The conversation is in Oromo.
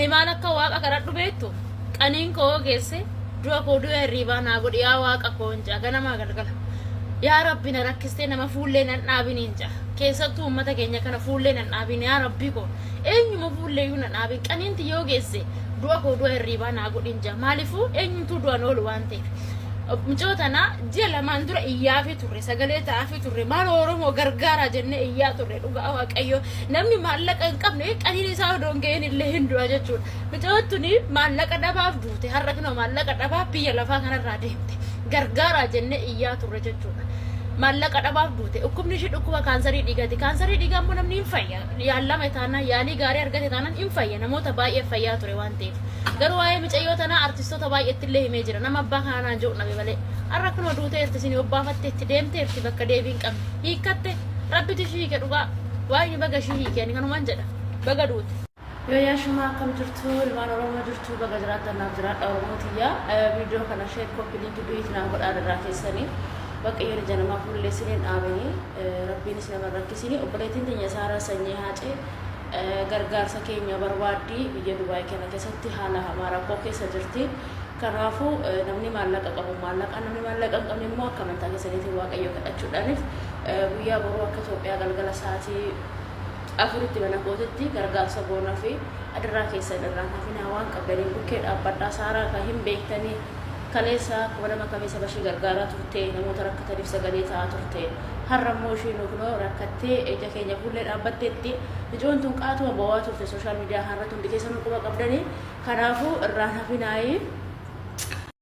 ani maal akka waaqa kadhadhu beektu qaniin koo geesse du'a koo du'a hirriibaa naa godhi yaa waaqa koo hin jaa ganamaa galgala yaa rabbi na rakkistee nama fuullee nan dhaabin hin jaa keessattuu uummata keenya kana fuullee nan dhaabin yaa rabbi koo eenyuma fuullee iyyuu nan dhaabin qaniinti yoo geesse du'a koo du'a hirriibaa naa godhi hin jaa maaliifuu eenyutu du'an oolu waan ta'eef Mjootana ji'a lamaan dura iyyaa fi turre sagalee ta'aa fi turre maal Oromoo gargaara jennee iyyaa turre dhugaa waaqayyo namni maallaqa hin qabne qaniin isaa odoon ga'een illee hin du'a jechuudha. Mjootuni maallaqa dhabaaf duute har'a kunoo maallaqa dhabaaf biyya lafaa kanarraa deemte gargaara jennee iyyaa turre jechuudha. Maallaqa dhabaaf duute dhukkubni ishee dhukkuba kaansarii dhiigaati. Kaansarii dhiigaa immoo namni hin fayya yaallame taanaan yaalii gaarii argate taanaan hin fayya namoota baay'ee fayyaa ture waan ta'eef. Garuu waa'ee micayyootanaa artistoota baay'eetti illee himee jira nama abbaa kanaan jiru nabe malee har'a kunoo duutee irti isin obbaafatte itti deemte irti bakka deebiin qabne hiikkatte rabbiti ishii hiike dhugaa waa'ee baga ishii hiikeen kanumaan jedha baga duute. Yoo yaashuma akkam jirtu ilmaan Oromoo jirtu baga jiraatanaaf jiraadha Oromootiyaa viidiyoo kana sheer koppii linkii du'iitti naa godhaa irraa keessanii bakka yeroo janamaa fuullee siniin dhaabanii rabbiinis nama rakkisini obboleettiin teenya Saaraa Sanyii Haacee gargaarsa keenya barbaaddi biyya Dubaay kana keessatti haala hamaa rakkoo keessa jirti. Kanaafuu namni maallaqa qabu maallaqa namni maallaqa hin qabne immoo akka amantaa keessaniitiin waaqayyo kadhachuudhaaniif guyyaa boruu akka Itoophiyaa galgala sa'aatii afuritti mana kootitti gargaarsa goonaa fi adarraa keessan irraan hafina waan qabdanii bukkee dhaabbadhaa Saaraa kan hin beektanii kaleessa nama kamiisa bashii gargaaraa turte namoota rakkataniif sagalee ta'aa turte har'a immoo isheen kunoo rakkattee ija keenya fuullee dhaabbatteetti ijoon tun qaatuma bo'aa turte sooshaal miidiyaa har'a tundi keessa nu quba qabdanii kanaafuu irraan hafinaayii